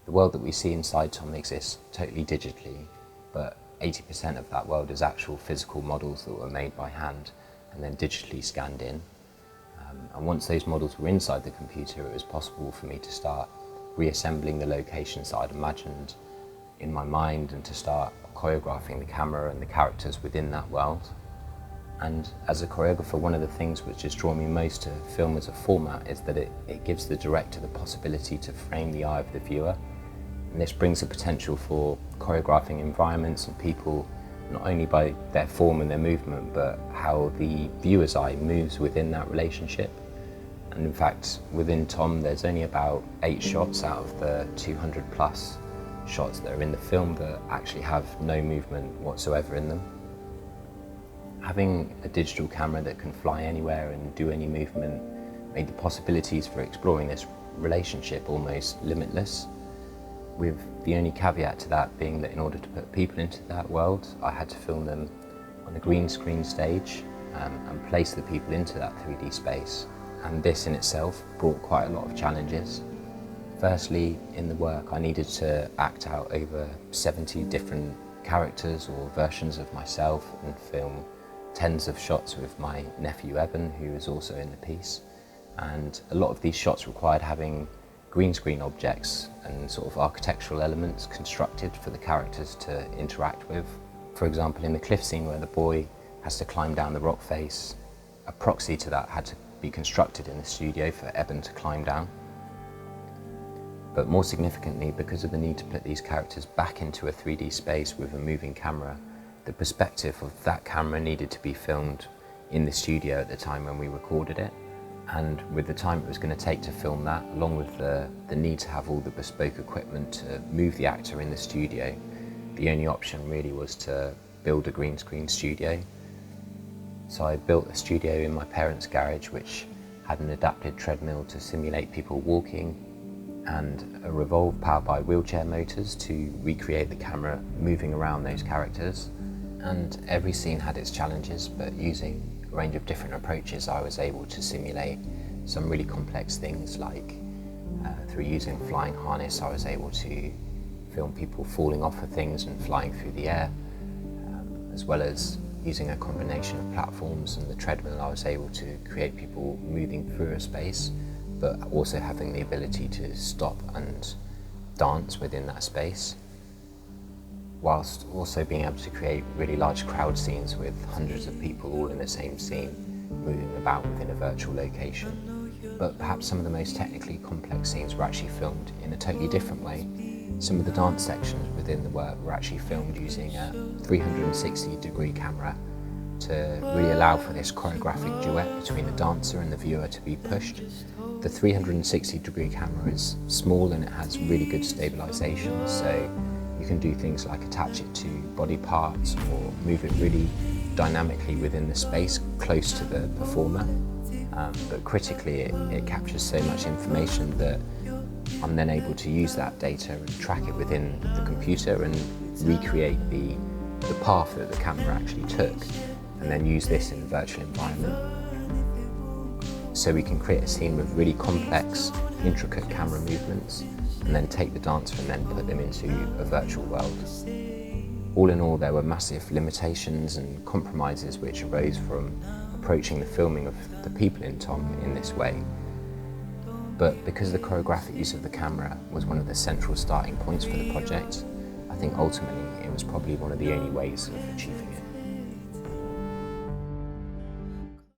The world that we see inside Tom exists totally digitally, but 80% of that world is actual physical models that were made by hand and then digitally scanned in. And once those models were inside the computer, it was possible for me to start reassembling the locations that I'd imagined in my mind and to start choreographing the camera and the characters within that world. And as a choreographer, one of the things which has drawn me most to film as a format is that it gives the director the possibility to frame the eye of the viewer. And this brings the potential for choreographing environments and people, not only by their form and their movement, but how the viewer's eye moves within that relationship. And in fact, within Tom, there's only about 8 shots out of the 200 plus shots that are in the film that actually have no movement whatsoever in them. Having a digital camera that can fly anywhere and do any movement made the possibilities for exploring this relationship almost limitless, with the only caveat to that being that in order to put people into that world, I had to film them on a green screen stage and place the people into that 3D space. And this in itself brought quite a lot of challenges. Firstly, in the work, I needed to act out over 70 different characters or versions of myself and film tens of shots with my nephew Eben, who is also in the piece. And a lot of these shots required having green screen objects and sort of architectural elements constructed for the characters to interact with. For example, in the cliff scene where the boy has to climb down the rock face, a proxy to that had to be constructed in the studio for Eben to climb down. But more significantly, because of the need to put these characters back into a 3D space with a moving camera, the perspective of that camera needed to be filmed in the studio at the time when we recorded it. And with the time it was going to take to film that, along with the need to have all the bespoke equipment to move the actor in the studio, the only option really was to build a green screen studio. So I built a studio in my parents' garage which had an adapted treadmill to simulate people walking and a revolve powered by wheelchair motors to recreate the camera moving around those characters. And every scene had its challenges, but using a range of different approaches I was able to simulate some really complex things, like through using a flying harness I was able to film people falling off of things and flying through the air, as well as using a combination of platforms and the treadmill I was able to create people moving through a space, but also having the ability to stop and dance within that space, whilst also being able to create really large crowd scenes with hundreds of people all in the same scene, moving about within a virtual location. But perhaps some of the most technically complex scenes were actually filmed in a totally different way. Some of the dance sections within the work were actually filmed using a 360-degree camera to really allow for this choreographic duet between the dancer and the viewer to be pushed. The 360-degree camera is small and it has really good stabilization, so you can do things like attach it to body parts or move it really dynamically within the space close to the performer. But critically, it captures so much information that I'm then able to use that data and track it within the computer and recreate the path that the camera actually took, and then use this in a virtual environment. So we can create a scene with really complex, intricate camera movements, and then take the dancer and then put them into a virtual world. All in all, there were massive limitations and compromises which arose from approaching the filming of the people in Tom in this way. But because the choreographic use of the camera was one of the central starting points for the project, I think ultimately it was probably one of the only ways of achieving it.